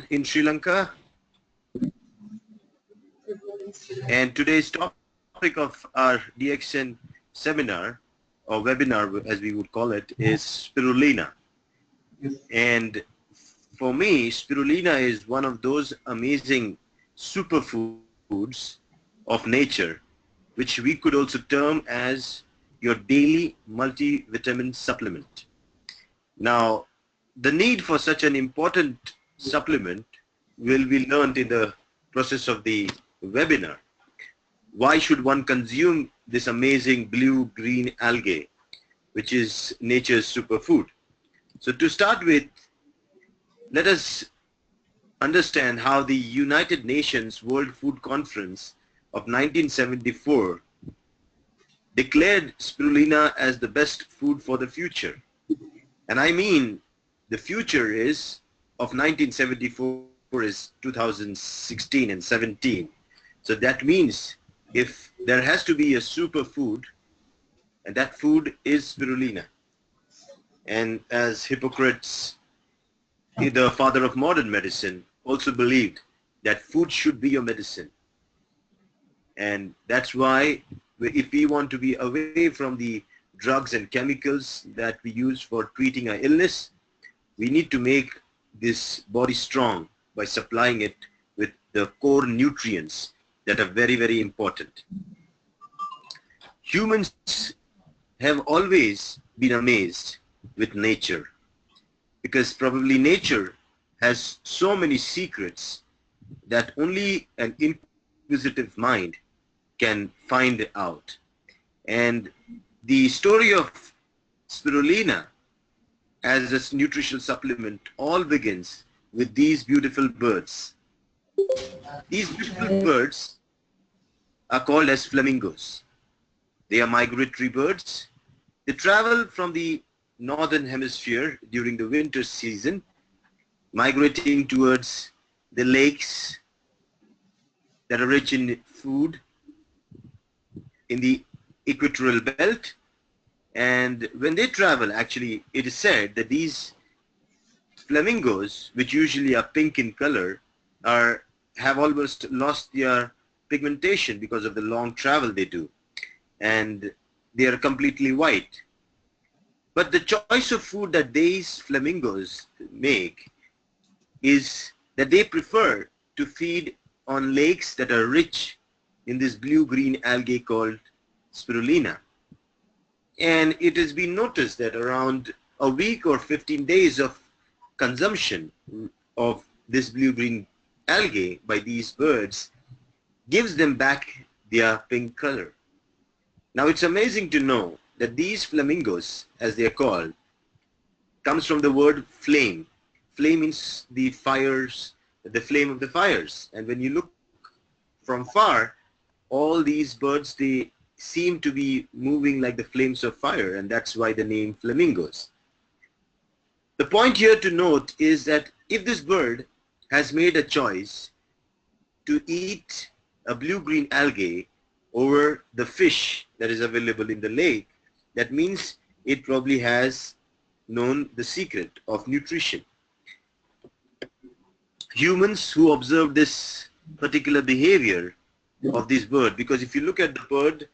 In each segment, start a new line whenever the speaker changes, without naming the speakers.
in Sri Lanka, and today's topic of our DXN seminar or webinar, as we would call it, is spirulina. And for me, spirulina is one of those amazing superfoods of nature, which we could also term as your daily multivitamin supplement. Now, the need for such an important supplement will be learned in the process of the webinar. Why should one consume this amazing blue-green algae, which is nature's superfood? So to start with, let us understand how the United Nations World Food Conference of 1974 declared spirulina as the best food for the future. And I mean, the future is of 1974 is 2016 and 17. So that means if there has to be a superfood, and that food is spirulina. And as Hippocrates, the father of modern medicine, also believed that food should be your medicine. And that's why if we want to be away from the drugs and chemicals that we use for treating our illness, we need to make this body strong by supplying it with the core nutrients that are very, very important. Humans have always been amazed with nature, because probably nature has so many secrets that only an inquisitive mind can find out. And the story of spirulina as a nutritional supplement all begins with these beautiful birds. These beautiful birds are called as flamingos. They are migratory birds. They travel from the northern hemisphere during the winter season, migrating towards the lakes that are rich in food in the equatorial belt. And when they travel, actually, it is said that these flamingos, which usually are pink in color, have almost lost their pigmentation because of the long travel they do, and they are completely white. But the choice of food that these flamingos make is that they prefer to feed on lakes that are rich in this blue-green algae called spirulina. And it has been noticed that around a week or 15 days of consumption of this blue-green algae by these birds gives them back their pink color. Now it's amazing to know that these flamingos, as they are called, comes from the word flame. Flame means the fires, the flame of the fires. And when you look from far, all these birds, they seem to be moving like the flames of fire, and that's why the name flamingos. The point here to note is that if this bird has made a choice to eat a blue-green algae over the fish that is available in the lake, that means it probably has known the secret of nutrition. Humans who observe this particular behavior of this bird, because if you look at the bird,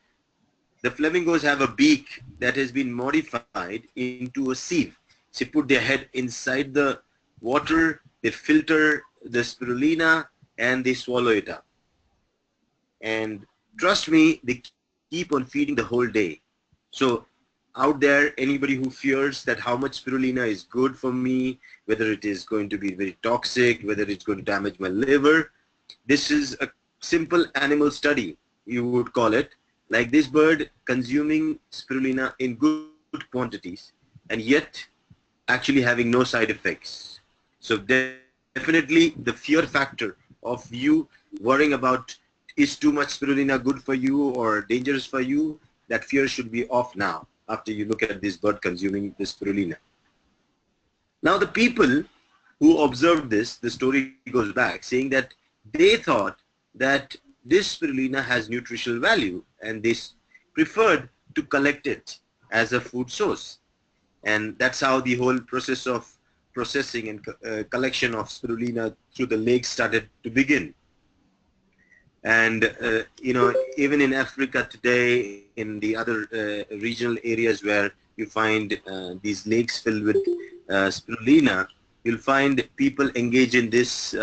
the flamingos have a beak that has been modified into a sieve. So they put their head inside the water, they filter the spirulina, and they swallow it up. And trust me, they keep on feeding the whole day. So out there, anybody who fears that how much spirulina is good for me, whether it is going to be very toxic, whether it's going to damage my liver, this is a simple animal study, you would call it, like this bird consuming spirulina in good quantities and yet actually having no side effects. So definitely the fear factor of you worrying about is too much spirulina good for you or dangerous for you, that fear should be off now after you look at this bird consuming the spirulina. Now the people who observed this, the story goes back saying that they thought that this spirulina has nutritional value and they preferred to collect it as a food source. And that's how the whole process of processing and collection of spirulina through the lakes started to begin. And even in Africa today, in the other regional areas where you find these lakes filled with spirulina, you'll find people engage in this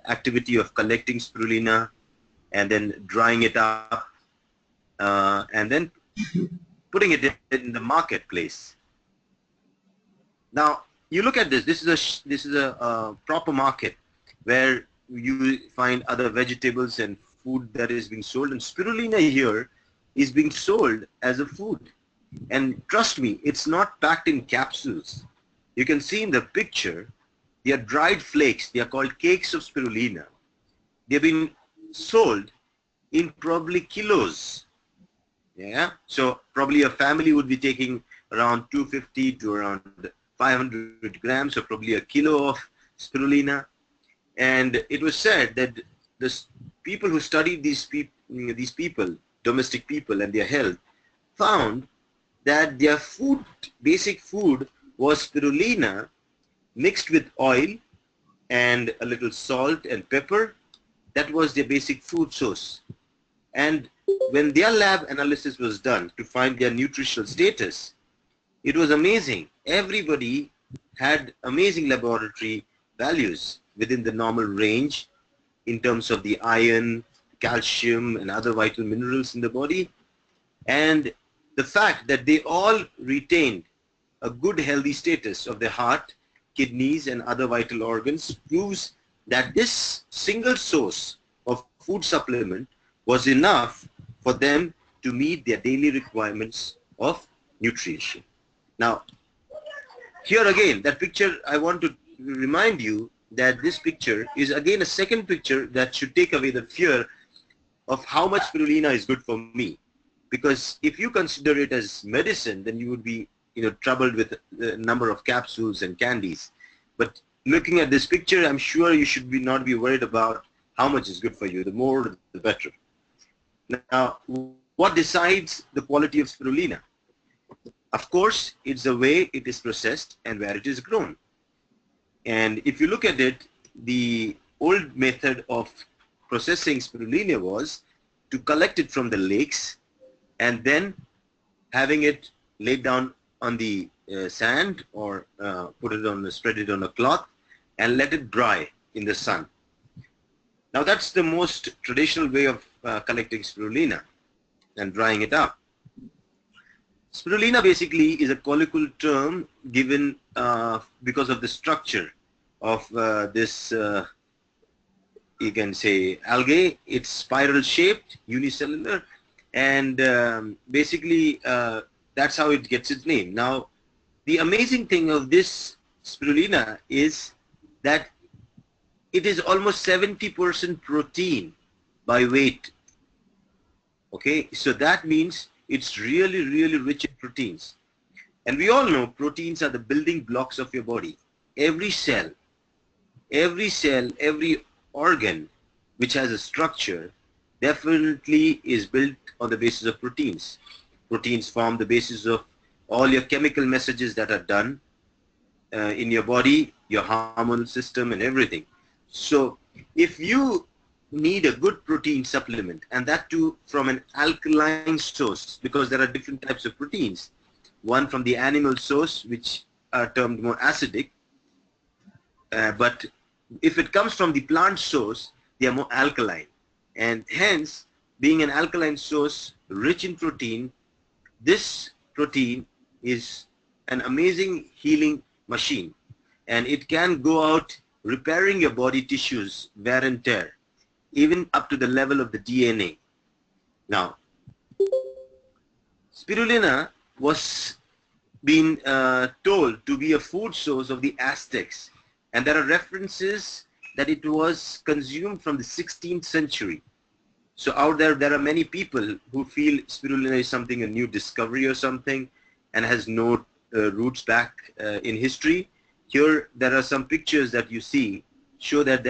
activity of collecting spirulina and then drying it up and then putting it in the marketplace. Now you look at this. This is a proper market where you find other vegetables and food that is being sold, and spirulina here is being sold as a food. And trust me, it's not packed in capsules. You can see in the picture, they are dried flakes. They are called cakes of spirulina. They've been sold in probably kilos. Yeah, so probably a family would be taking around 250 to around 500 grams, so probably a kilo of spirulina. And it was said that the people who studied these people, domestic people and their health, found that their food, basic food, was spirulina mixed with oil and a little salt and pepper. That was their basic food source. And when their lab analysis was done to find their nutritional status, it was amazing. Everybody had amazing laboratory values within the normal range in terms of the iron, calcium, and other vital minerals in the body. And the fact that they all retained a good healthy status of the heart, kidneys, and other vital organs proves that this single source of food supplement was enough for them to meet their daily requirements of nutrition. Now, here again, that picture, I want to remind you that this picture is again a second picture that should take away the fear of how much spirulina is good for me. Because if you consider it as medicine, then you would be troubled with the number of capsules and candies. But looking at this picture, I'm sure you should not be worried about how much is good for you. The more, the better. Now, what decides the quality of spirulina? Of course, it's the way it is processed and where it is grown. And if you look at it, the old method of processing spirulina was to collect it from the lakes and then having it laid down on the sand or spread it on a cloth and let it dry in the sun. Now that's the most traditional way of collecting spirulina and drying it up. Spirulina basically is a colloquial term given because of the structure of this, you can say, algae. It's spiral shaped, unicellular, and basically that's how it gets its name. Now, the amazing thing of this spirulina is that it is almost 70% protein by weight. Okay, so that means it's really, really rich in proteins. And we all know proteins are the building blocks of your body. Every cell, every organ which has a structure definitely is built on the basis of proteins. Proteins form the basis of all your chemical messages that are done in your body, your hormonal system and everything. So if you need a good protein supplement, and that too from an alkaline source, because there are different types of proteins, one from the animal source which are termed more acidic, but if it comes from the plant source, they are more alkaline. And hence, being an alkaline source rich in protein, this protein is an amazing healing machine, and it can go out repairing your body tissues, wear and tear, even up to the level of the DNA. Now, spirulina was being told to be a food source of the Aztecs, and there are references that it was consumed from the 16th century. So out there are many people who feel spirulina is something, a new discovery or something, and has no roots back in history. Here there are some pictures that you see show that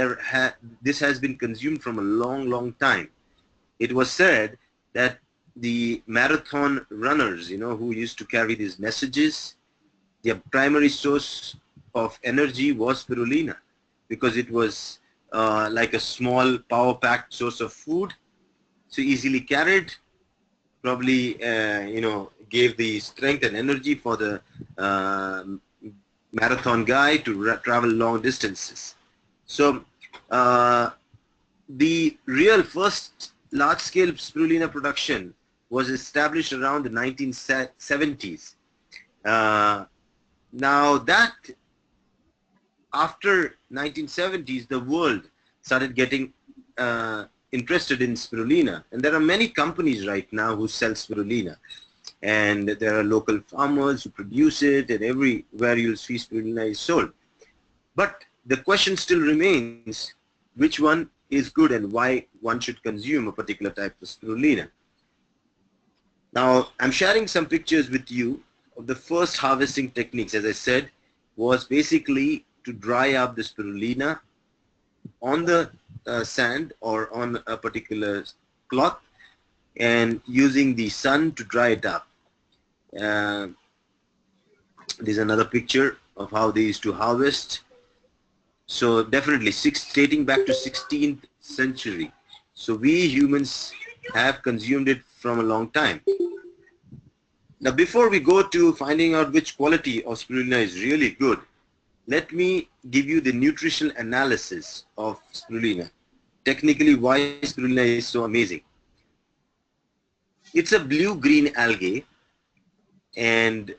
this has been consumed from a long, long time. It was said that the marathon runners, who used to carry these messages, their primary source of energy was spirulina, because it was like a small power-packed source of food, so easily carried, probably gave the strength and energy for the marathon guy to travel long distances. So the real first large-scale spirulina production was established around the 1970s. Now that after 1970s, the world started getting interested in spirulina, and there are many companies right now who sell spirulina, and there are local farmers who produce it, and everywhere you'll see spirulina is sold. But the question still remains, which one is good and why one should consume a particular type of spirulina. Now, I'm sharing some pictures with you of the first harvesting techniques. As I said, was basically to dry up the spirulina on the sand or on a particular cloth, and using the sun to dry it up. There's another picture of how they used to harvest. So definitely dating back to 16th century. So we humans have consumed it from a long time. Now, before we go to finding out which quality of spirulina is really good, let me give you the nutritional analysis of spirulina. Technically, why spirulina is so amazing. It's a blue-green algae, and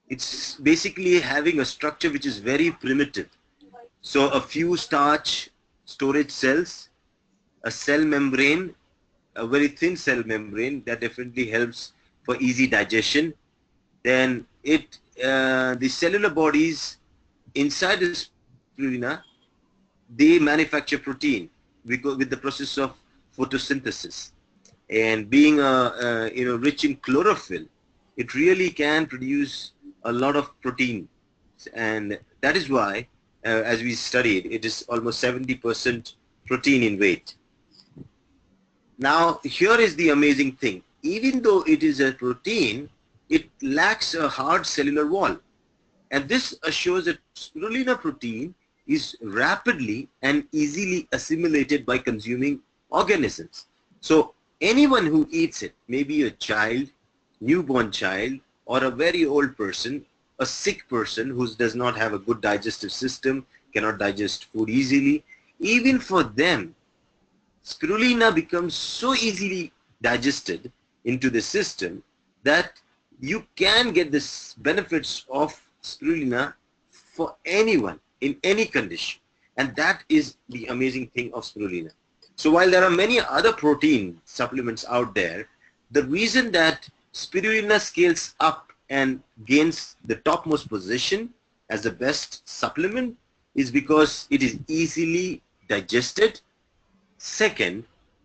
it's basically having a structure which is very primitive. So a few starch storage cells, a cell membrane, a very thin cell membrane that definitely helps for easy digestion. Then the cellular bodies inside the spirulina, they manufacture protein with the process of photosynthesis. And being rich in chlorophyll, it really can produce a lot of protein, and that is why, as we studied, it is almost 70% protein in weight. Now, here is the amazing thing. Even though it is a protein, it lacks a hard cellular wall. And this assures that spirulina protein is rapidly and easily assimilated by consuming organisms. So anyone who eats it, maybe a child, newborn child, or a very old person, a sick person who does not have a good digestive system, cannot digest food easily, even for them, spirulina becomes so easily digested into the system that you can get the benefits of spirulina for anyone in any condition. And that is the amazing thing of spirulina. So while there are many other protein supplements out there, the reason that spirulina scales up and gains the topmost position as the best supplement is because it is easily digested. Second,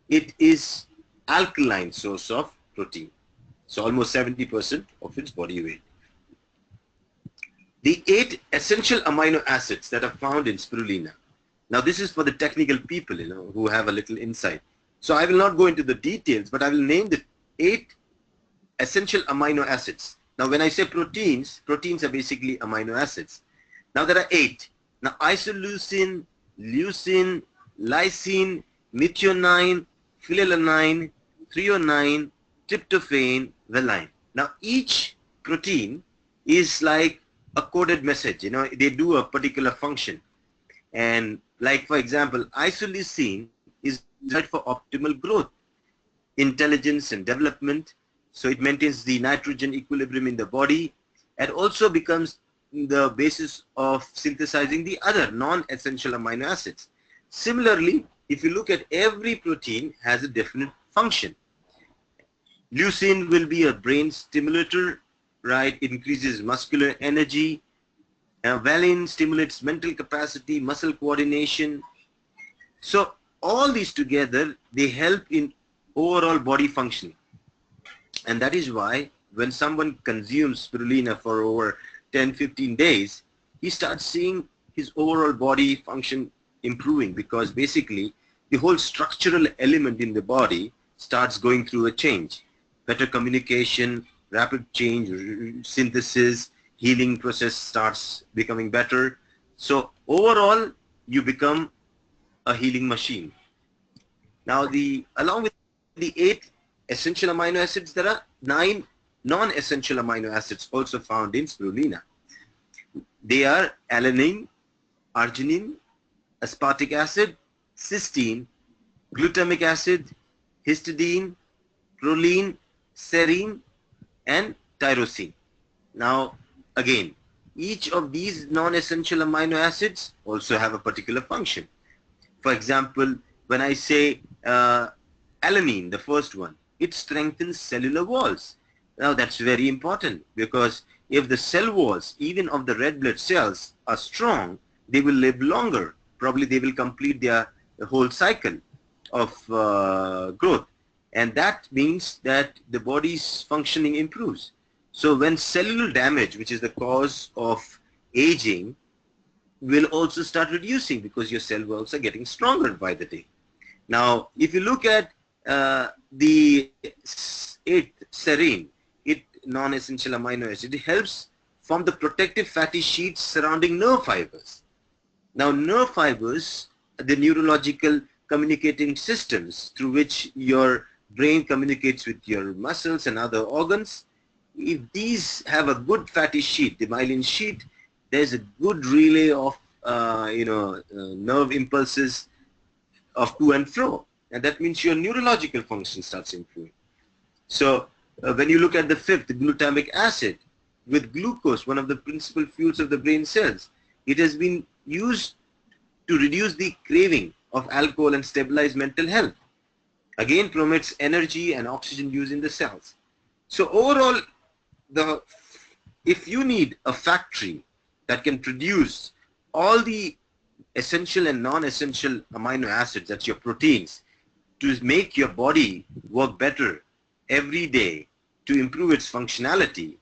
it is alkaline source of protein. So almost 70% of its body weight. The 8 essential amino acids that are found in spirulina. Now this is for the technical people, who have a little insight. So I will not go into the details, but I will name the 8 essential amino acids. Now when I say proteins, proteins are basically amino acids. Now there are 8. Now isoleucine, leucine, lysine, methionine, phenylalanine, threonine, tryptophan, valine. Now each protein is like a coded message, they do a particular function. And like, for example, isoleucine is right for optimal growth, intelligence and development. So it maintains the nitrogen equilibrium in the body, and also becomes the basis of synthesizing the other non-essential amino acids. Similarly, if you look at every protein has a definite function. Leucine will be a brain stimulator, right? It increases muscular energy. Valine stimulates mental capacity, muscle coordination. So all these together, they help in overall body functioning. And that is why when someone consumes spirulina for over 10-15 days, he starts seeing his overall body function improving, because basically the whole structural element in the body starts going through a change. Better communication, rapid change, synthesis, healing process starts becoming better. So overall, you become a healing machine. Now, along with the 8 essential amino acids, there are 9 non-essential amino acids also found in spirulina. They are alanine, arginine, aspartic acid, cysteine, glutamic acid, histidine, proline, serine, and tyrosine. Now, again, each of these non-essential amino acids also have a particular function. For example, when I say alanine, the first one, it strengthens cellular walls. Now that's very important, because if the cell walls, even of the red blood cells, are strong, they will live longer. Probably they will complete their whole cycle of growth. And that means that the body's functioning improves. So when cellular damage, which is the cause of aging, will also start reducing, because your cell walls are getting stronger by the day. Now, if you look at the 8th serine, it non-essential amino acid, it helps form the protective fatty sheets surrounding nerve fibers. Now, nerve fibers are the neurological communicating systems through which your brain communicates with your muscles and other organs. If these have a good fatty sheet, the myelin sheet, there's a good relay of nerve impulses of to and fro, and that means your neurological function starts improving. So when you look at the 5th, glutamic acid, with glucose, one of the principal fuels of the brain cells, it has been used to reduce the craving of alcohol and stabilize mental health. Again, promotes energy and oxygen use in the cells. So overall, if you need a factory that can produce all the essential and non-essential amino acids, that's your proteins, to make your body work better every day to improve its functionality,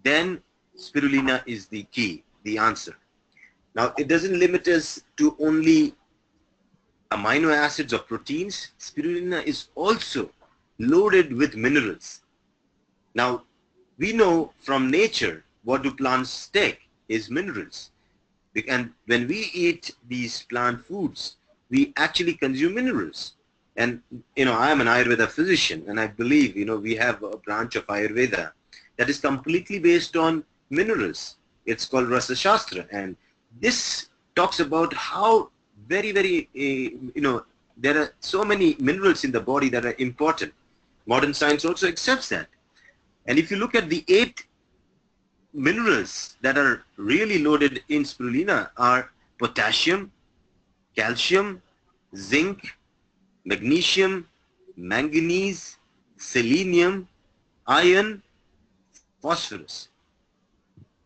then spirulina is the key, the answer. Now, it doesn't limit us to only amino acids or proteins. Spirulina is also loaded with minerals. Now, we know from nature what do plants take is minerals. And when we eat these plant foods, we actually consume minerals. And, I am an Ayurveda physician, and I believe, we have a branch of Ayurveda that is completely based on minerals. It's called Rasa Shastra. And this talks about how very, very, there are so many minerals in the body that are important. Modern science also accepts that. And if you look at the 8 minerals that are really loaded in spirulina are potassium, calcium, zinc, magnesium, manganese, selenium, iron, phosphorus.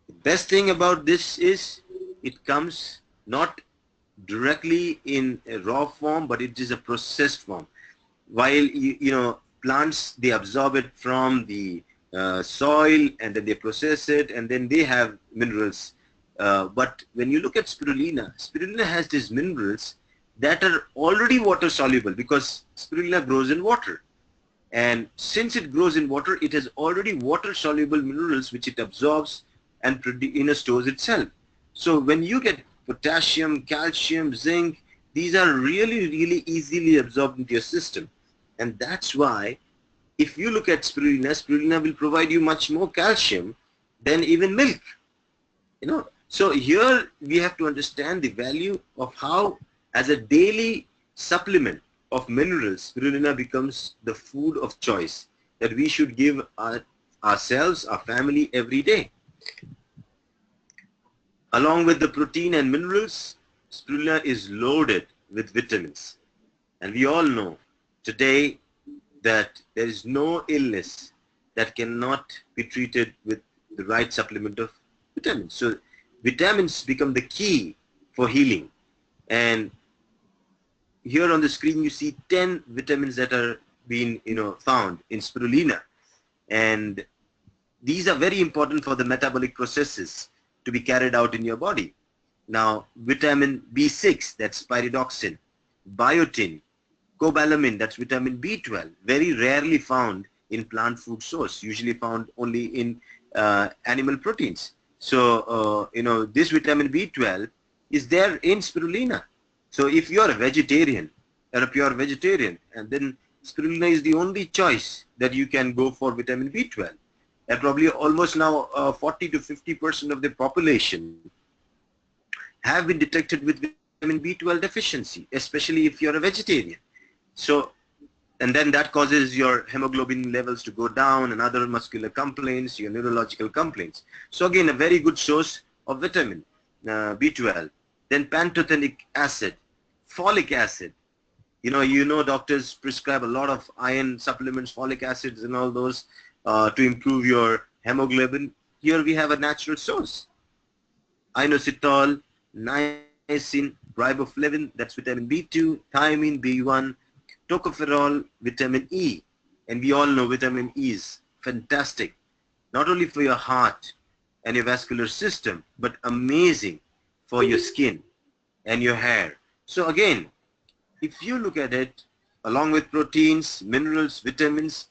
The best thing about this is it comes not directly in a raw form, but it is a processed form. While plants, they absorb it from the soil, and then they process it, and then they have minerals. But when you look at spirulina, spirulina has these minerals that are already water soluble, because spirulina grows in water. And since it grows in water, it has already water soluble minerals which it absorbs and stores itself. So when you get potassium, calcium, zinc, these are really, really easily absorbed into your system. And that's why if you look at spirulina, spirulina will provide you much more calcium than even milk. So here we have to understand the value of how, as a daily supplement of minerals, spirulina becomes the food of choice that we should give ourselves, our family, every day. Along with the protein and minerals, spirulina is loaded with vitamins. And we all know today that there is no illness that cannot be treated with the right supplement of vitamins. So vitamins become the key for healing. And here on the screen you see 10 vitamins that are being found in spirulina. And these are very important for the metabolic processes to be carried out in your body. Now, vitamin B6, that's pyridoxine, biotin, cobalamin, that's vitamin B12, very rarely found in plant food source, usually found only in animal proteins. So, this vitamin B12 is there in spirulina. So if you are a vegetarian or a pure vegetarian, and then spirulina is the only choice that you can go for vitamin B12. And probably almost now 40 to 50% of the population have been detected with vitamin B12 deficiency, especially if you're a vegetarian. So, and then that causes your hemoglobin levels to go down and other muscular complaints, your neurological complaints. So again, a very good source of vitamin B12. Then pantothenic acid, folic acid. Doctors prescribe a lot of iron supplements, folic acids and all those to improve your hemoglobin. Here we have a natural source. Inositol, niacin, riboflavin, that's vitamin B2, thiamine, B1, tocopherol, vitamin E. And we all know vitamin E is fantastic, not only for your heart and your vascular system, but amazing for your skin and your hair. So again, if you look at it, along with proteins, minerals, vitamins,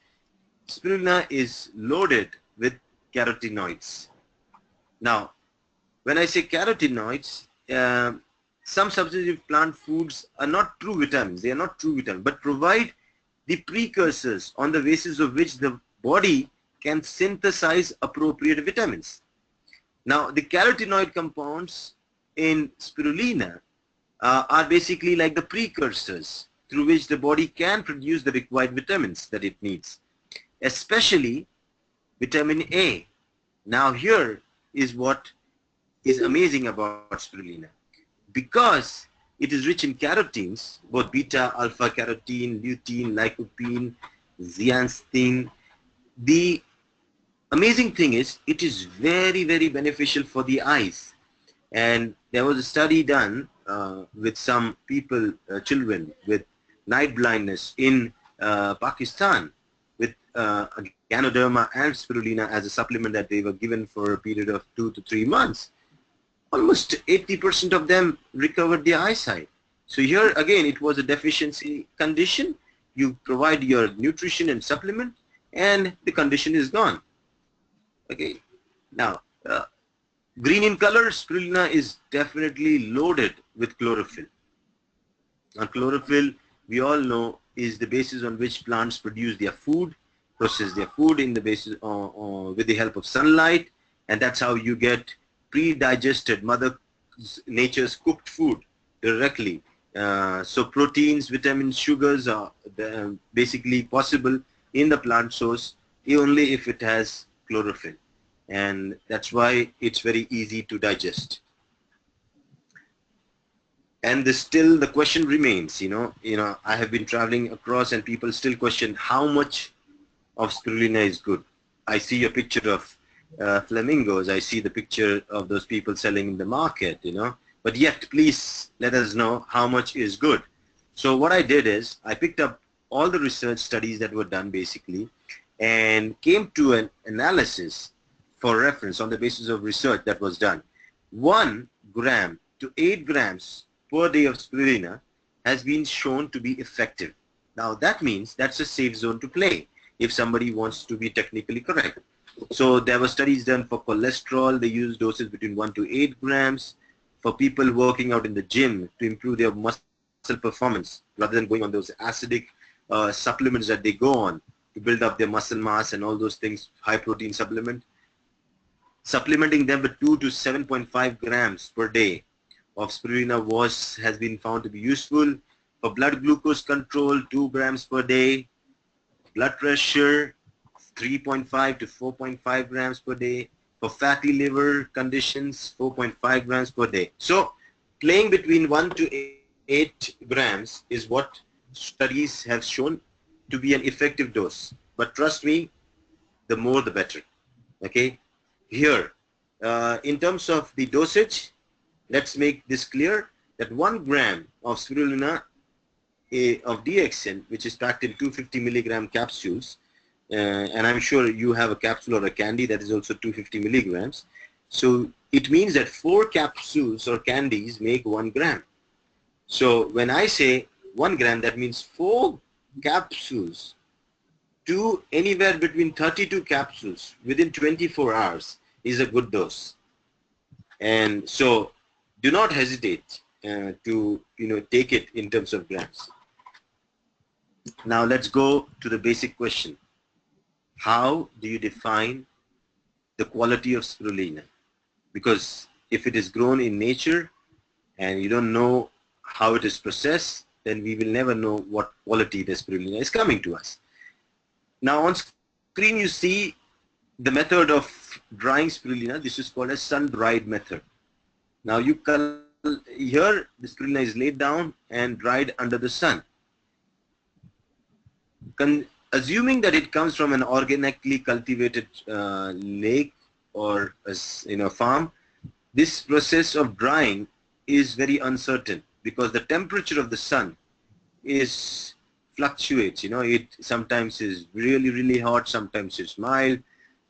spirulina is loaded with carotenoids. Now, when I say carotenoids, some substitute plant foods are not true vitamins. They are not true vitamins, but provide the precursors on the basis of which the body can synthesize appropriate vitamins. Now, the carotenoid compounds in spirulina are basically like the precursors through which the body can produce the required vitamins that it needs, especially vitamin A. Now, here is what is amazing about spirulina. Because it is rich in carotenes, both beta, alpha carotene, lutein, lycopene, zeaxanthin, the amazing thing is it is very, very beneficial for the eyes. And there was a study done with some people, children with night blindness in Pakistan, with Ganoderma and spirulina as a supplement that they were given for a period of 2 to 3 months. Almost 80% of them recovered their eyesight. So here again, it was a deficiency condition. You provide your nutrition and supplement, and the condition is gone. Okay. Now, green in color, spirulina is definitely loaded with chlorophyll. Now, chlorophyll, we all know, is the basis on which plants produce their food, process their food in the basis with the help of sunlight, and that's how you get pre-digested Mother Nature's cooked food directly. So proteins, vitamins, sugars are basically possible in the plant source only if it has chlorophyll, and that's why it's very easy to digest. And still the question remains, I have been traveling across and people still question how much of spirulina is good. I see a picture of flamingos. I see the picture of those people selling in the market, but yet please let us know how much is good. So what I did is I picked up all the research studies that were done basically and came to an analysis for reference on the basis of research that was done. 1 gram to 8 grams per day of spirulina has been shown to be effective. Now that means that's a safe zone to play if somebody wants to be technically correct. So there were studies done for cholesterol. They used doses between 1 to 8 grams. For people working out in the gym to improve their muscle performance rather than going on those acidic supplements that they go on to build up their muscle mass and all those things, high protein supplement. Supplementing them with 2 to 7.5 grams per day of spirulina has been found to be useful. For blood glucose control, 2 grams per day. Blood pressure, 3.5 to 4.5 grams per day. For fatty liver conditions, 4.5 grams per day. So playing between 1 to 8 grams is what studies have shown to be an effective dose. But trust me, the more the better. Okay. Here, in terms of the dosage, let's make this clear that 1 gram of spirulina of DXN, which is packed in 250 milligram capsules, and I'm sure you have a capsule or a candy that is also 250 milligrams. So it means that 4 capsules or candies make 1 gram. So when I say 1 gram, that means 4 capsules to anywhere between 32 capsules within 24 hours is a good dose. And so do not hesitate to take it in terms of grams. Now let's go to the basic question. How do you define the quality of spirulina? Because if it is grown in nature and you don't know how it is processed, then we will never know what quality the spirulina is coming to us. Now on screen you see the method of drying spirulina. This is called a sun-dried method. Now here the spirulina is laid down and dried under the sun. Assuming that it comes from an organically cultivated lake or farm, this process of drying is very uncertain because the temperature of the sun is fluctuates. It sometimes is really hot, sometimes it's mild.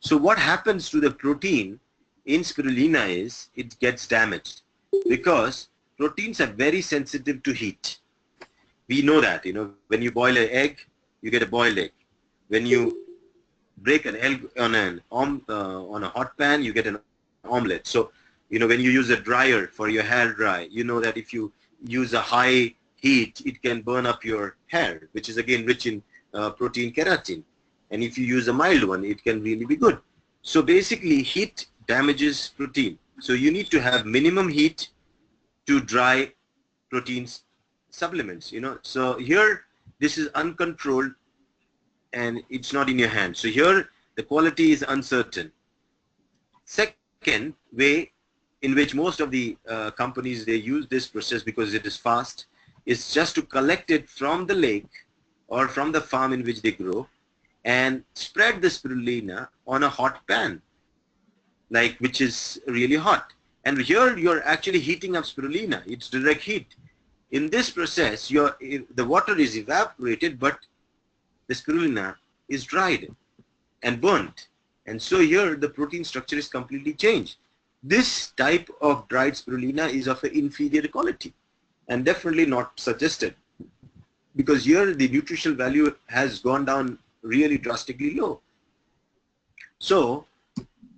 So what happens to the protein in spirulina is it gets damaged because proteins are very sensitive to heat. We know that, when you boil an egg, you get a boiled egg. When you break an egg on a hot pan, you get an omelette. So, when you use a dryer for your hair dry, you know that if you use a high heat, it can burn up your hair, which is again rich in protein keratin. And if you use a mild one, it can really be good. So basically, heat damages protein. So you need to have minimum heat to dry proteins supplements. So here, this is uncontrolled and it's not in your hand. So here, the quality is uncertain. Second way in which most of the companies, they use this process because it is fast, is just to collect it from the lake or from the farm in which they grow and spread the spirulina on a hot pan, which is really hot. And here you're actually heating up spirulina. It's direct heat. In this process, the water is evaporated, but the spirulina is dried and burnt. And so here the protein structure is completely changed. This type of dried spirulina is of an inferior quality and definitely not suggested because here the nutritional value has gone down really drastically low. So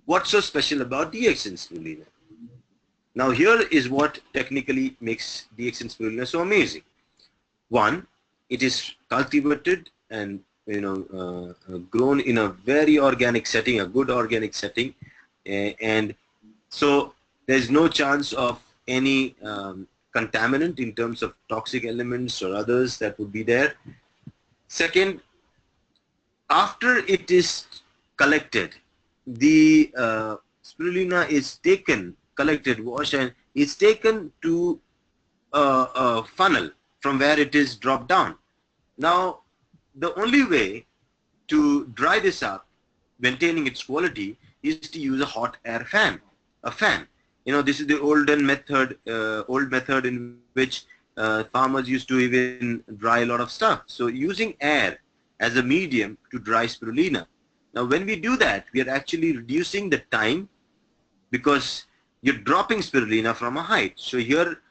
what's so special about DXN spirulina? Now here is what technically makes DXN spirulina so amazing. One, it is cultivated and grown in a very organic setting, a good organic setting, and so there's no chance of any contaminant in terms of toxic elements or others that would be there. Second, after it is collected, the spirulina is collected, washed, and is taken to a funnel from where it is dropped down. Now, the only way to dry this up, maintaining its quality, is to use a hot air fan, a fan. This is the old method in which farmers used to even dry a lot of stuff. So using air as a medium to dry spirulina. Now, when we do that, we are actually reducing the time because you're dropping spirulina from a height. So here,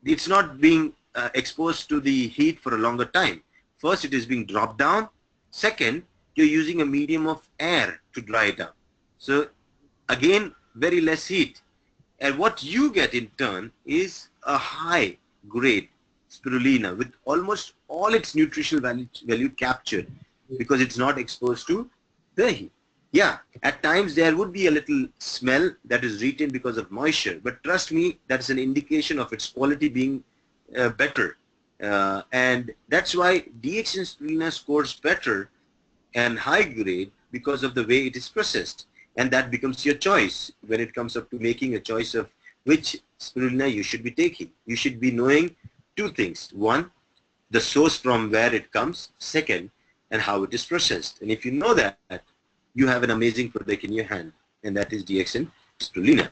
it's not being exposed to the heat for a longer time. First, it is being dropped down. Second, you're using a medium of air to dry it up. So again, very less heat. And what you get in turn is a high grade spirulina with almost all its nutritional value captured because it's not exposed to the heat. Yeah, at times there would be a little smell that is retained because of moisture, but trust me, that's an indication of its quality being better. And that's why DXN spirulina scores better and high grade because of the way it is processed. And that becomes your choice when it comes up to making a choice of which spirulina you should be taking. You should be knowing two things. One, the source from where it comes. Second, and how it is processed. And if you know that, you have an amazing product in your hand, and that is DXN spirulina.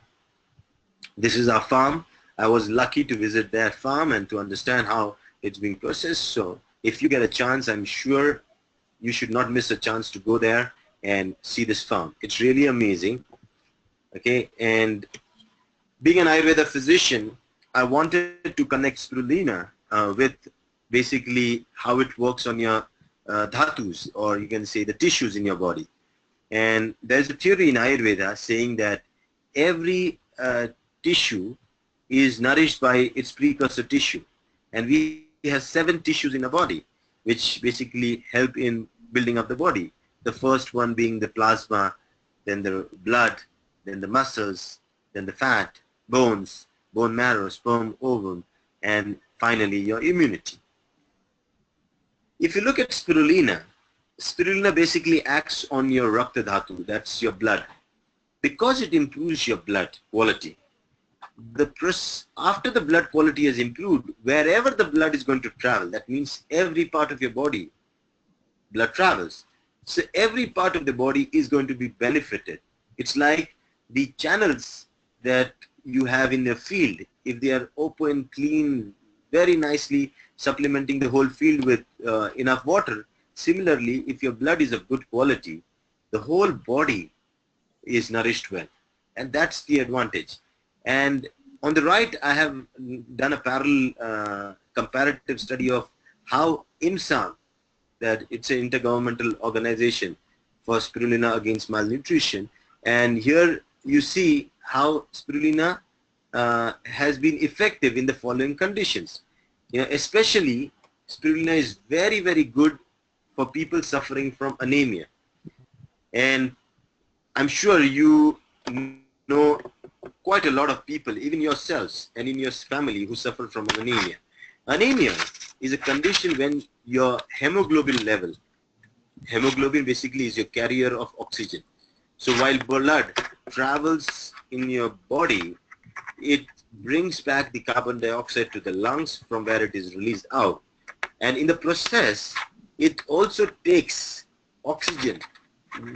This is our farm. I was lucky to visit that farm and to understand how it's being processed. So if you get a chance, I'm sure you should not miss a chance to go there and see this farm. It's really amazing. Okay, and being an Ayurveda physician, I wanted to connect spirulina with basically how it works on your dhatus, or you can say the tissues in your body. And there's a theory in Ayurveda saying that every tissue is nourished by its precursor tissue. And we have 7 tissues in a body, which basically help in building up the body. The first one being the plasma, then the blood, then the muscles, then the fat, bones, bone marrow, sperm, ovum, and finally your immunity. If you look at spirulina, spirulina basically acts on your rakta dhatu, that's your blood. Because it improves your blood quality, after the blood quality has improved, wherever the blood is going to travel, that means every part of your body, blood travels. So every part of the body is going to be benefited. It's like the channels that you have in the field. If they are open, clean, very nicely supplementing the whole field with enough water, similarly, if your blood is of good quality, the whole body is nourished well. And that's the advantage. And on the right, I have done a parallel comparative study of how IMSAM, that it's an intergovernmental organization for spirulina against malnutrition. And here you see how spirulina has been effective in the following conditions. You know, especially spirulina is very, very good for people suffering from anemia. And I'm sure you know quite a lot of people, even yourselves and in your family, who suffer from anemia. Anemia is a condition when your hemoglobin level, hemoglobin basically is your carrier of oxygen. So while blood travels in your body, it brings back the carbon dioxide to the lungs from where it is released out. And in the process, it also takes oxygen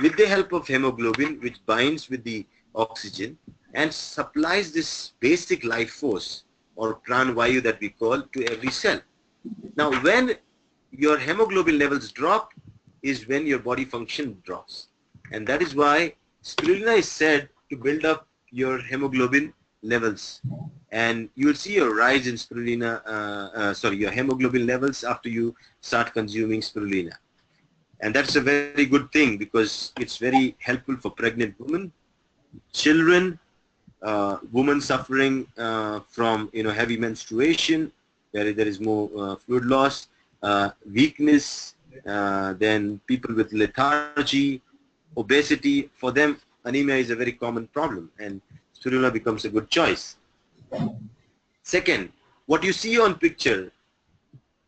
with the help of hemoglobin, which binds with the oxygen and supplies this basic life force or pran vayu that we call to every cell. Now when your hemoglobin levels drop is when your body function drops, and that is why spirulina is said to build up your hemoglobin levels, and you will see a rise in spirulina, your hemoglobin levels after you start consuming spirulina. And that's a very good thing because it's very helpful for pregnant women, children, women suffering from heavy menstruation, where there is more fluid loss, weakness, then people with lethargy, obesity. For them, anemia is a very common problem, and spirulina becomes a good choice. Second, what you see on picture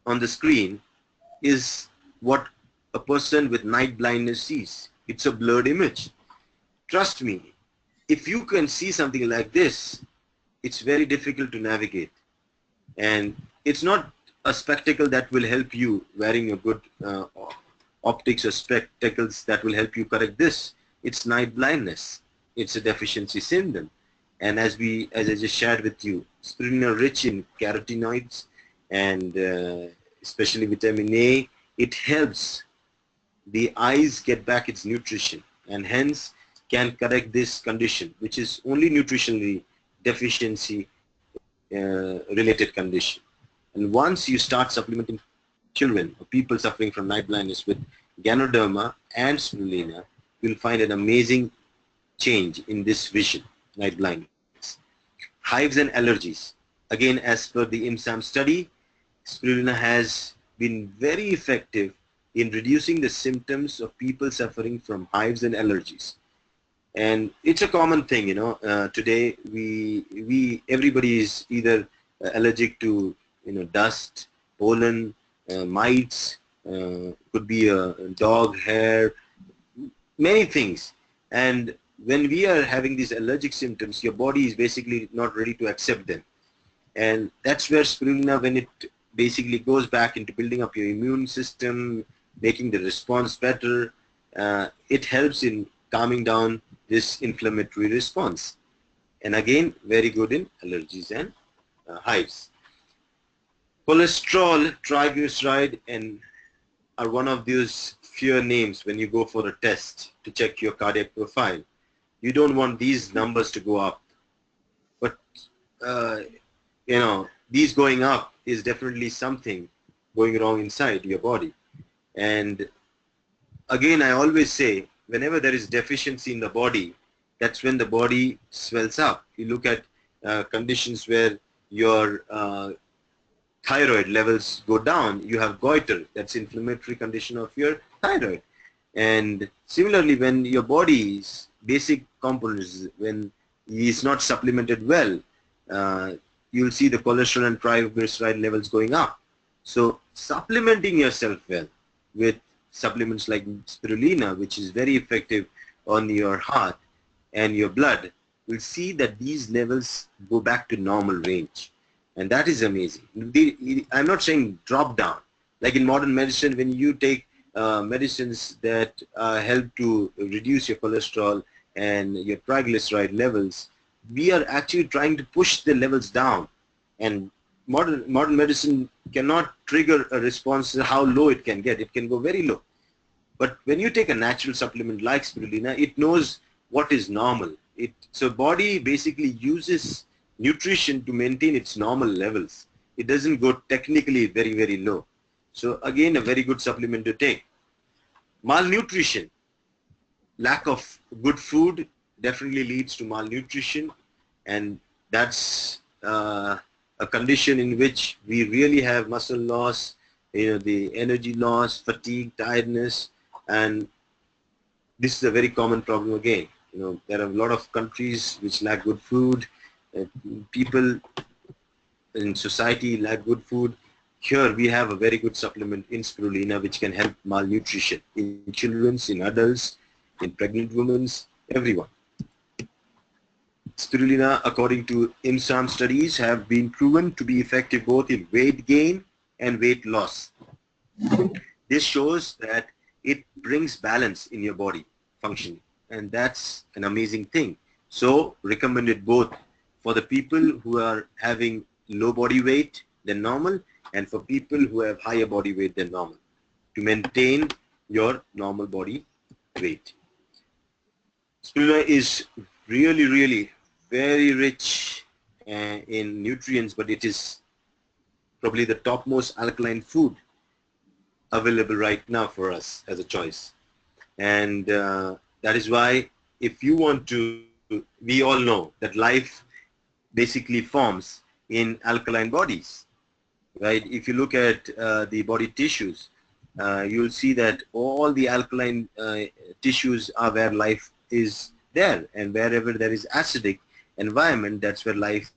on the screen is what a person with night blindness sees. It's a blurred image. Trust me, if you can see something like this, it's very difficult to navigate. And it's not a spectacle that will help you wearing a good optics or spectacles that will help you correct this. It's night blindness. It's a deficiency syndrome. And as I just shared with you, spirulina rich in carotenoids and especially vitamin A, it helps the eyes get back its nutrition and hence can correct this condition, which is only nutritionally deficiency related condition. And once you start supplementing children or people suffering from night blindness with Ganoderma and spirulina, you'll find an amazing change in this vision, night blindness. Hives and allergies. Again, as per the IMSAM study, spirulina has been very effective in reducing the symptoms of people suffering from hives and allergies. And it's a common thing, today everybody is either allergic to dust, pollen, mites, could be a dog hair, many things. And when we are having these allergic symptoms, your body is basically not ready to accept them. And that's where spirulina, when it basically goes back into building up your immune system, making the response better, it helps in calming down this inflammatory response. And again, very good in allergies and hives. Cholesterol, triglyceride, and are one of those fear names when you go for a test to check your cardiac profile. You don't want these numbers to go up. But, these going up is definitely something going wrong inside your body. And again, I always say, whenever there is deficiency in the body, that's when the body swells up. You look at conditions where your thyroid levels go down, you have goiter. That's inflammatory condition of your thyroid. And similarly, when your body's basic components, when is not supplemented well, uh, you'll see the cholesterol and triglyceride levels going up. So supplementing yourself well with supplements like spirulina, which is very effective on your heart and your blood, will see that these levels go back to normal range. And that is amazing. I'm not saying drop down. Like in modern medicine, when you take medicines that help to reduce your cholesterol and your triglyceride levels, we are actually trying to push the levels down. And modern medicine cannot trigger a response to how low it can get. It can go very low. But when you take a natural supplement like spirulina, it knows what is normal. So body basically uses nutrition to maintain its normal levels. It doesn't go technically very, very low. So again, a very good supplement to take. Malnutrition, lack of good food definitely leads to malnutrition, and that's a condition in which we really have muscle loss, the energy loss, fatigue, tiredness, and this is a very common problem again. There are a lot of countries which lack good food. People in society lack good food. Here we have a very good supplement in spirulina which can help malnutrition in children, in adults, in pregnant women, everyone. Spirulina, according to IMSAM studies, have been proven to be effective both in weight gain and weight loss. This shows that it brings balance in your body functioning, and that's an amazing thing. So recommended both for the people who are having low body weight than normal and for people who have higher body weight than normal to maintain your normal body weight. Spirulina is really, really very rich in nutrients, but it is probably the topmost alkaline food available right now for us as a choice. And that is why if you want to, we all know that life basically forms in alkaline bodies, right? If you look at the body tissues, you'll see that all the alkaline tissues are where life is there, and wherever there is acidic environment, that's where life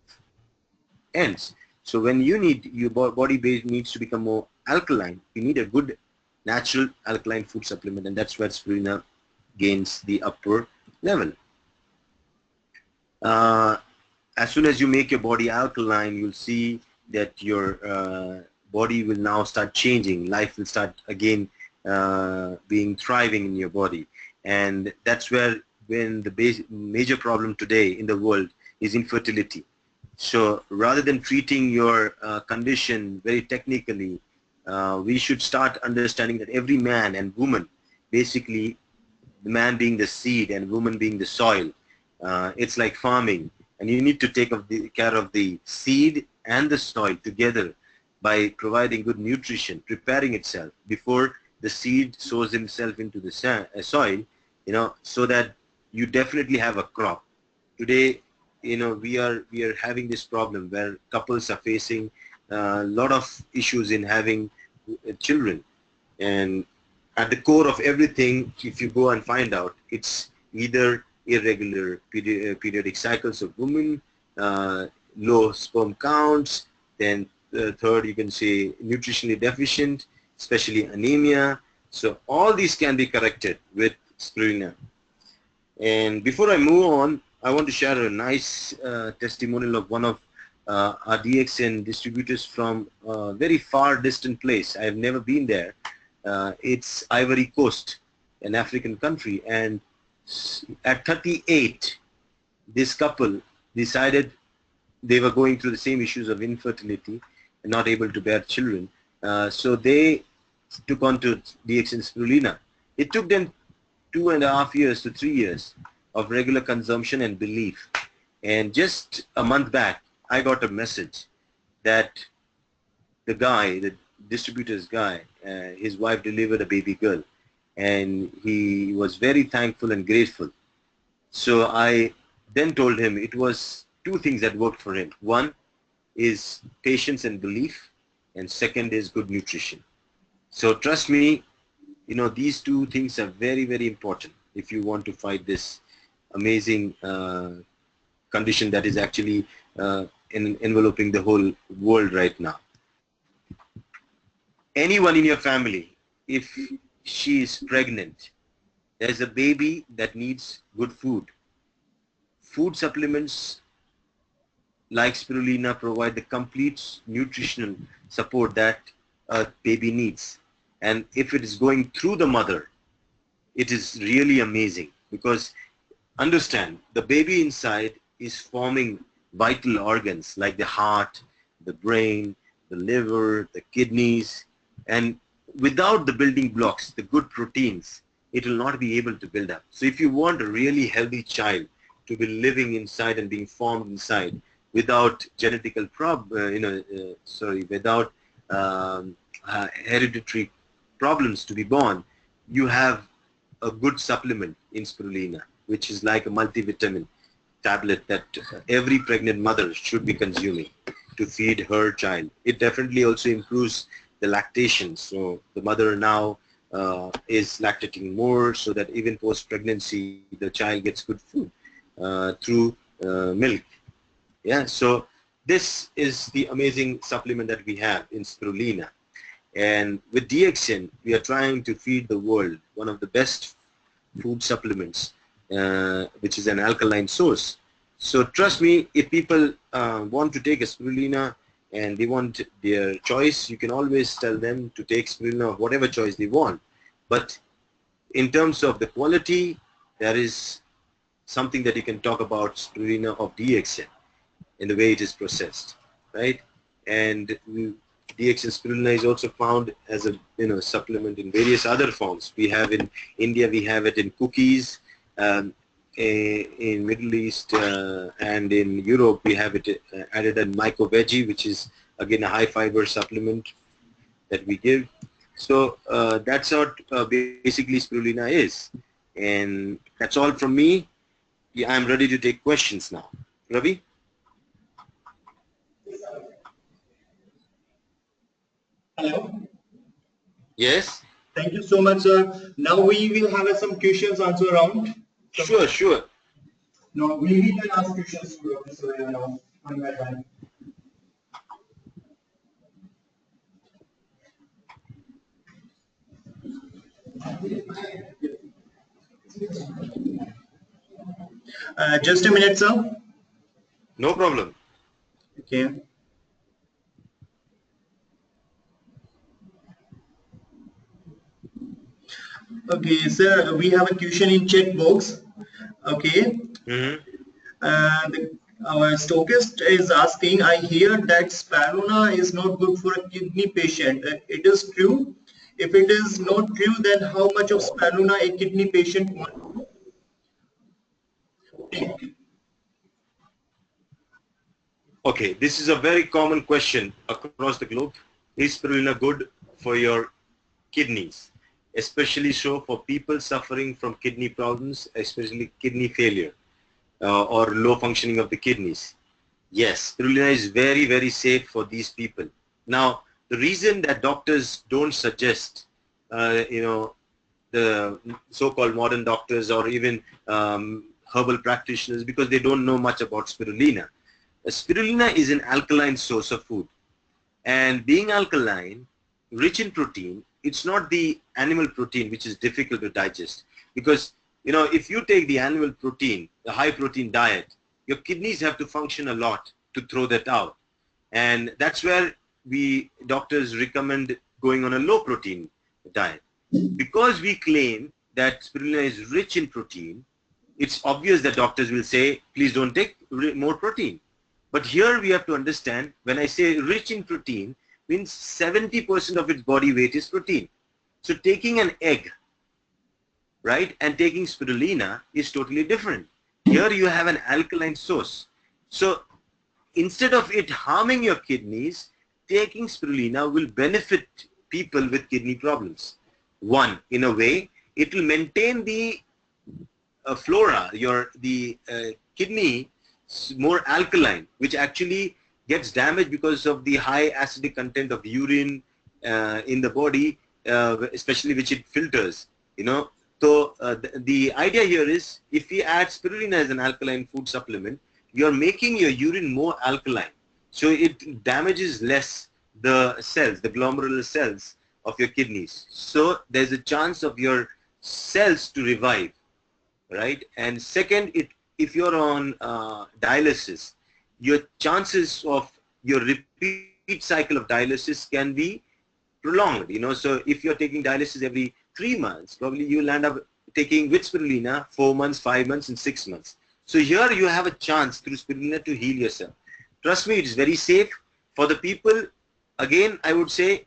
ends. So when your body base needs to become more alkaline, you need a good natural alkaline food supplement, and that's where spirulina gains the upper level. As soon as you make your body alkaline, you'll see that your body will now start changing. Life will start again being thriving in your body, and that's where when the major problem today in the world is infertility. So rather than treating your condition very technically, we should start understanding that every man and woman, basically the man being the seed and woman being the soil, it's like farming, and you need to take care of the seed and the soil together by providing good nutrition, preparing itself before the seed sows himself into the soil, so that you definitely have a crop. Today, we are having this problem where couples are facing a lot of issues in having children, and at the core of everything, if you go and find out, it's either irregular periodic cycles of women, low sperm counts, then third, you can say nutritionally deficient, especially anemia. So all these can be corrected with spirulina. And before I move on, I want to share a nice testimonial of one of our DXN distributors from a very far distant place. I have never been there. It's Ivory Coast, an African country, and at 38, this couple decided they were going through the same issues of infertility and not able to bear children. So they took on to DXN spirulina. It took them 2.5 years to 3 years of regular consumption and belief. And just a month back, I got a message that the distributor's guy, his wife delivered a baby girl, and he was very thankful and grateful. So I then told him it was two things that worked for him. One is patience and belief, and second is good nutrition. So trust me, these two things are very, very important if you want to fight this amazing condition that is actually enveloping the whole world right now. Anyone in your family, if she is pregnant, there's a baby that needs good food. Food supplements like spirulina provide the complete nutritional support that a baby needs. And if it is going through the mother, it is really amazing, because understand, the baby inside is forming vital organs like the heart, the brain, the liver, the kidneys, and without the building blocks, the good proteins, it will not be able to build up. So if you want a really healthy child to be living inside and being formed inside without genetical without hereditary problems to be born, you have a good supplement in spirulina, which is like a multivitamin tablet that every pregnant mother should be consuming to feed her child. It definitely also improves the lactation. So the mother now is lactating more, so that even post-pregnancy, the child gets good food through milk. Yeah, so this is the amazing supplement that we have in spirulina. And with DXN, we are trying to feed the world one of the best food supplements, which is an alkaline source. So trust me, if people want to take a spirulina and they want their choice, you can always tell them to take spirulina of whatever choice they want. But in terms of the quality, there is something that you can talk about spirulina of DXN in the way it is processed, right? And DXN spirulina is also found as a supplement in various other forms. We have in India, we have it in cookies, in Middle East and in Europe, we have it added in myco veggie, which is again a high fiber supplement that we give. So that's what basically spirulina is. And that's all from me. Yeah, I'm ready to take questions now. Ravi?
Hello.
Yes?
Thank you so much, sir. Now we will have some questions answer round.
Sure, sure.
No, we can ask questions to Dr. Savera now, one by one. Just a minute, sir.
No problem.
Okay. Okay, sir, we have a question in chat box. Okay.
Mm-hmm.
Our stockist is asking, I hear that spirulina is not good for a kidney patient. It is true? If it is not true, then how much of spirulina a kidney patient wants?
Okay, this is a very common question across the globe. Is spirulina good for your kidneys? Especially so for people suffering from kidney problems, especially kidney failure or low functioning of the kidneys. Yes, spirulina is very, very safe for these people. Now, the reason that doctors don't suggest, the so-called modern doctors or even herbal practitioners, because they don't know much about spirulina. Spirulina is an alkaline source of food, and being alkaline, rich in protein, it's not the animal protein which is difficult to digest, because if you take the animal protein, the high protein diet, your kidneys have to function a lot to throw that out, and that's where we doctors recommend going on a low protein diet. Because we claim that spirulina is rich in protein, it's obvious that doctors will say, please don't take more protein. But here we have to understand, when I say rich in protein, means 70% of its body weight is protein. So taking an egg, right, and taking spirulina is totally different. Here you have an alkaline source. So instead of it harming your kidneys, taking spirulina will benefit people with kidney problems. One, in a way, it will maintain the flora, the kidney more alkaline, which actually gets damaged because of the high acidic content of urine in the body, especially which it filters, you know. So the idea here is, if we add spirulina as an alkaline food supplement, you're making your urine more alkaline. So it damages less the cells, the glomerular cells of your kidneys. So there's a chance of your cells to revive, right? And second, if you're on dialysis, your chances of your repeat cycle of dialysis can be prolonged, you know. So if you're taking dialysis every 3 months, probably you'll end up taking with spirulina 4 months, 5 months, and 6 months. So here you have a chance through spirulina to heal yourself. Trust me, it's very safe for the people. Again, I would say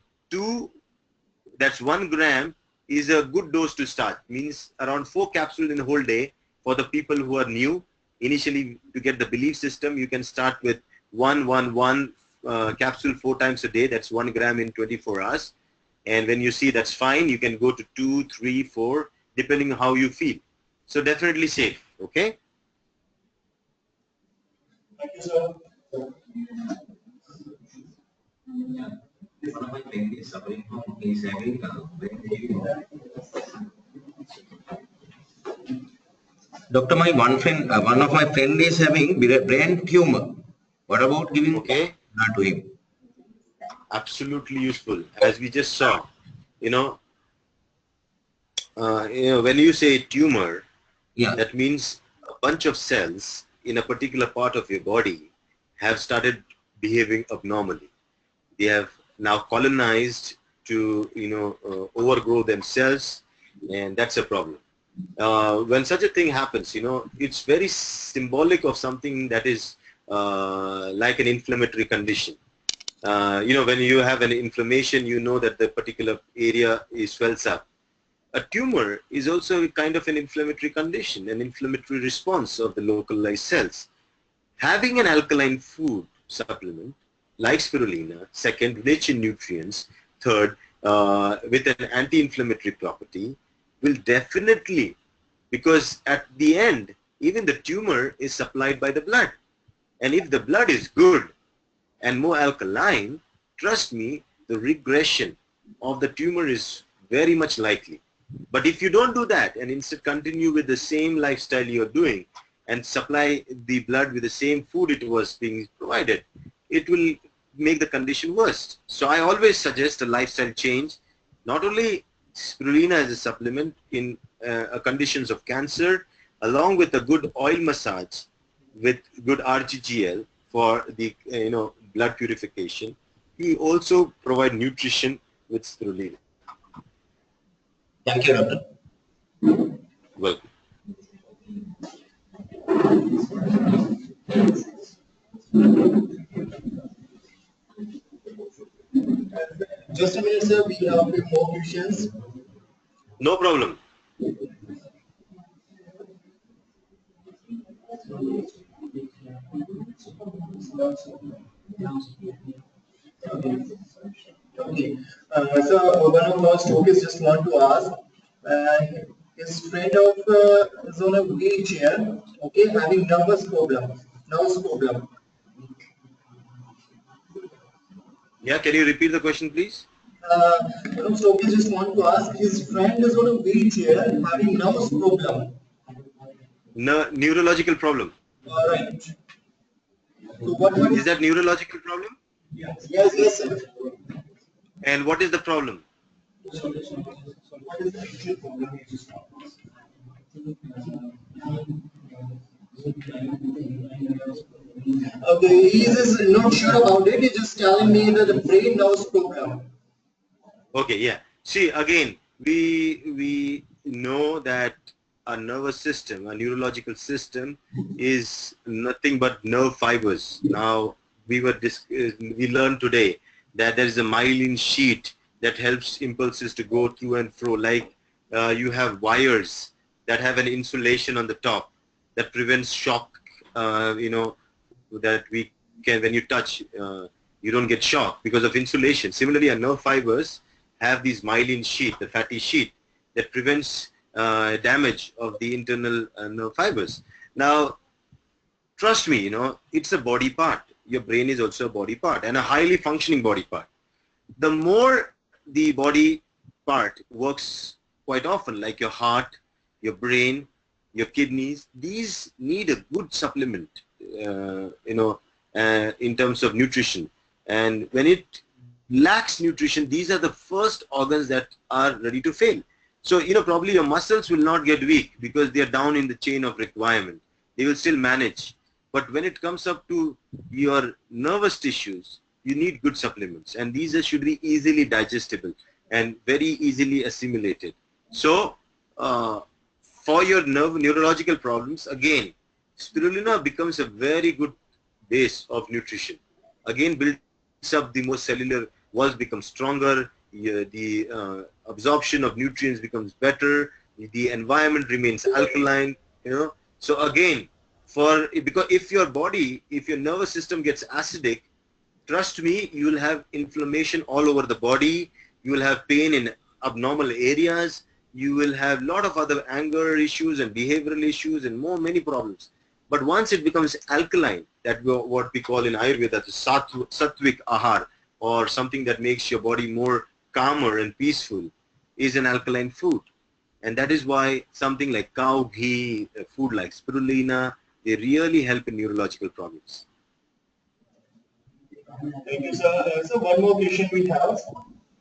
that's 1 gram is a good dose to start. Means around 4 capsules in a whole day for the people who are new. Initially, to get the belief system, you can start with 1 capsule 4 times a day. That's 1 gram in 24 hours. And when you see that's fine, you can go to 2, 3, 4, depending on how you feel. So definitely safe. Okay.
Thank you, sir.
One of my friend is suffering from, is having brain tumor. Doctor, one of my friend is having brain tumor. What about giving
Okay.
blood to him?
Absolutely useful. As we just saw, you know, when you say tumor,
Yeah.
that means a bunch of cells in a particular part of your body have started behaving abnormally. They have now colonized to, you know, overgrow themselves, and that's a problem. When such a thing happens, you know, it's very symbolic of something that is like an inflammatory condition. You know, when you have an inflammation, you know that the particular area swells up. A tumor is also a kind of an inflammatory condition, an inflammatory response of the localized cells. Having an alkaline food supplement like spirulina, second, rich in nutrients, third, with an anti-inflammatory property, will definitely, because at the end, even the tumor is supplied by the blood. And if the blood is good and more alkaline, trust me, the regression of the tumor is very much likely. But if you don't do that and instead continue with the same lifestyle you're doing and supply the blood with the same food it was being provided, it will make the condition worse. So I always suggest a lifestyle change, not only spirulina as a supplement in conditions of cancer, along with a good oil massage with good RGGL for the blood purification. We also provide nutrition with spirulina.
Thank you, doctor.
Welcome.
Just a minute, sir. We have a few more questions.
No problem.
Okay. So one of our stories just want to ask, uh, his friend is on a wheelchair, okay, having nervous problem.
Yeah, can you repeat the question, please?
One of stories just want to ask, his friend is on a wheelchair having nervous problem.
Neurological problem.
Right. So what
Is that neurological problem?
yes, sir.
And what is the problem?
What is the actual problem? Okay, he is not sure about it. He's just telling me that the brain nerves program.
Okay, yeah. See, again, we know that our nervous system, our neurological system, is nothing but nerve fibers. Now, we learned today that there is a myelin sheet that helps impulses to go through and fro. Like you have wires that have an insulation on the top that prevents shock. That we can, when you touch, you don't get shock because of insulation. Similarly, our nerve fibers have these myelin sheet, the fatty sheet, that prevents damage of the internal nerve fibers. Now, trust me, it's a body part. Your brain is also a body part and a highly functioning body part. The more the body part works quite often, like your heart, your brain, your kidneys, these need a good supplement, in terms of nutrition. And when it lacks nutrition, these are the first organs that are ready to fail. So, probably your muscles will not get weak because they are down in the chain of requirement. They will still manage. But when it comes up to your nervous tissues, you need good supplements. And these should be easily digestible and very easily assimilated. So, for your neurological problems, again, spirulina becomes a very good base of nutrition. Again, builds up the more cellular walls, become stronger, the absorption of nutrients becomes better, the environment remains alkaline. So again, because if your nervous system gets acidic, trust me, you will have inflammation all over the body, you will have pain in abnormal areas, you will have a lot of other anger issues and behavioral issues and many problems. But once it becomes alkaline, what we call in Ayurveda the sattvic ahar, or something that makes your body more calmer and peaceful, is an alkaline food. And that is why something like cow ghee, food like spirulina, they really help in neurological problems.
Thank you, sir. So one more question we have.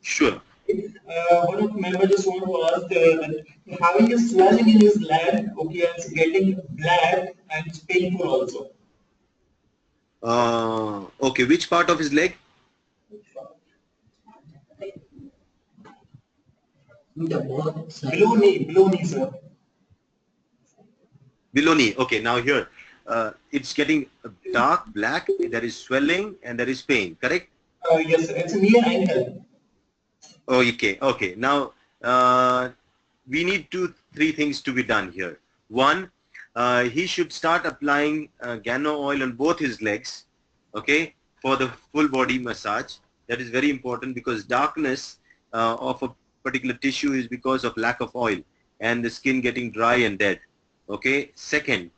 Sure.
One of the members just want to ask that having a swelling in his leg, okay, and it's getting black and it's painful also.
Okay, which part of his leg?
Below knee, sir.
Below knee. Okay, now here, it's getting dark, black, there is swelling and there is pain, correct?
Yes, sir. It's near ankle.
Okay. Now, we need 3 things to be done here. One, he should start applying Gano oil on both his legs, okay, for the full body massage. That is very important because darkness of a particular tissue is because of lack of oil and the skin getting dry and dead. Okay. Second,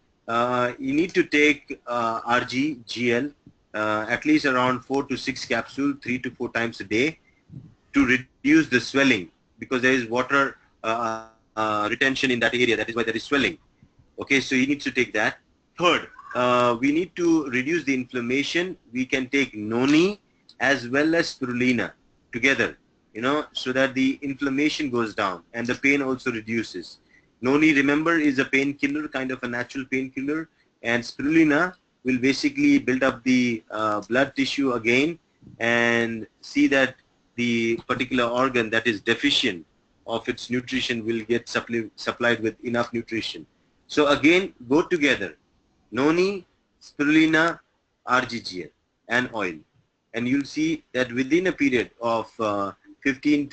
you need to take RGGL, at least around 4 to 6 capsules, 3 to 4 times a day, to reduce the swelling, because there is water retention in that area. That is why there is swelling. Okay, so he needs to take that. Third, we need to reduce the inflammation. We can take noni as well as spirulina together, so that the inflammation goes down and the pain also reduces. Noni, remember, is a painkiller, kind of a natural painkiller, and spirulina will basically build up the blood tissue again and see that the particular organ that is deficient of its nutrition will get supplied with enough nutrition. So again, go together, noni, spirulina, RGGL, and oil. And you'll see that within a period of 15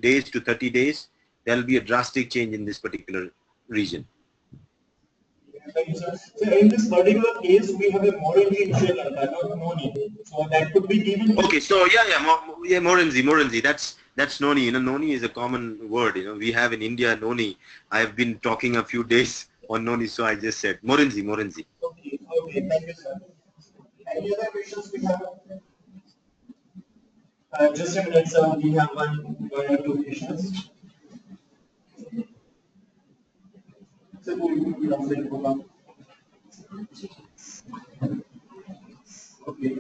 days to 30 days, there will be a drastic change in this particular region.
Thank you, sir. So in this particular case, we have a Morangi in Sri Lanka, not Noni. So that could be given.
Okay, so Morangi. That's noni. Noni is a common word. We have in India noni. I have been talking a few days on noni, so I just said Morangi.
Okay, thank you, sir. Any other questions we have? Just a minute, sir. We have one or two questions. So okay.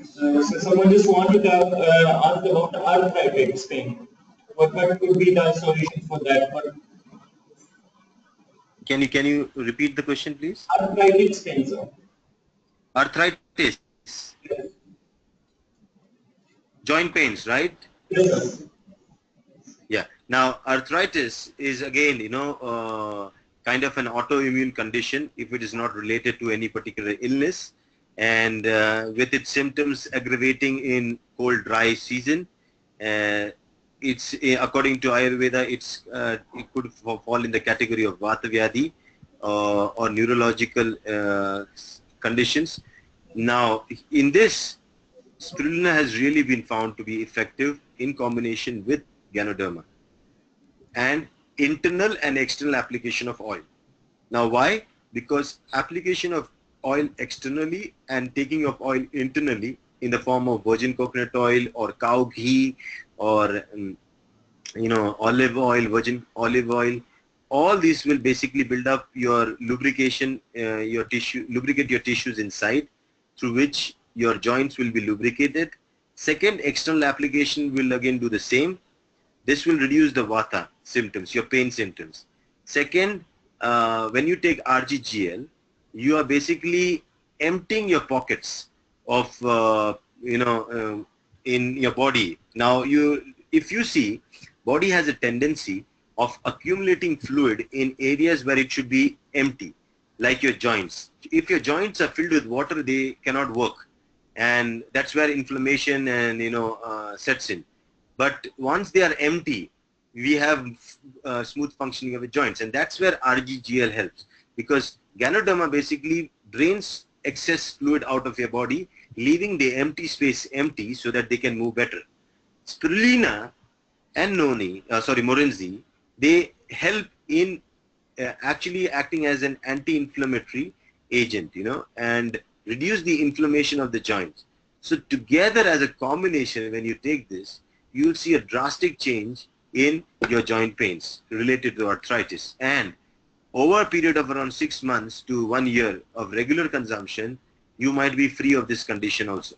So someone just wanted to ask about arthritis pain. What could be the solution for that?
Can you repeat the question, please?
Arthritis pain, sir.
Arthritis.
Yes.
Joint pains, right?
Yes, sir.
Yeah. Now, arthritis is again, kind of an autoimmune condition if it is not related to any particular illness, and with its symptoms aggravating in cold, dry season. It's according to Ayurveda, it could fall in the category of Vata Vyadhi or neurological conditions. Now, in this, spirulina has really been found to be effective in combination with Ganoderma and internal and external application of oil. Now, why? because application of oil externally and taking of oil internally in the form of virgin coconut oil or cow ghee or olive oil, virgin olive oil, all these will basically build up your lubrication, lubricate your tissues inside, through which your joints will be lubricated. Second, external application will again do the same. This will reduce the vata symptoms, your pain symptoms. Second, when you take RGGL, you are basically emptying your pockets of, in your body. Now, if you see, body has a tendency of accumulating fluid in areas where it should be empty, like your joints. If your joints are filled with water, they cannot work, and that's where inflammation and sets in. But once they are empty, we have smooth functioning of the joints, and that's where RGGL helps, because Ganoderma basically drains excess fluid out of your body, leaving the empty space empty so that they can move better. Spirulina and Morinzi, they help in actually acting as an anti-inflammatory agent, and reduce the inflammation of the joints. So together as a combination, when you take this, you'll see a drastic change in your joint pains related to arthritis. And over a period of around 6 months to 1 year of regular consumption, you might be free of this condition also.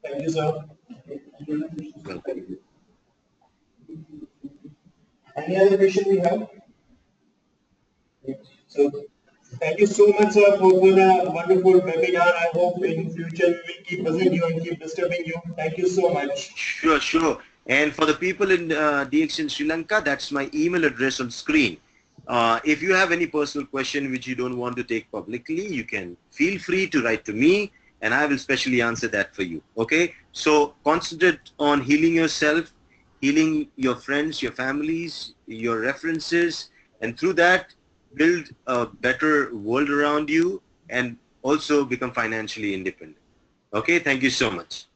Thank you, sir.
Welcome.
Any other question we have? So, thank you so much, sir, for the wonderful webinar. I hope in future we will keep buzzing you and keep disturbing you. Thank you so much.
Sure, sure. And for the people in DXN Sri Lanka, that's my email address on screen. If you have any personal question which you don't want to take publicly, you can feel free to write to me, and I will specially answer that for you. Okay? So concentrate on healing yourself, healing your friends, your families, your references, and through that, build a better world around you and also become financially independent. Okay? Thank you so much.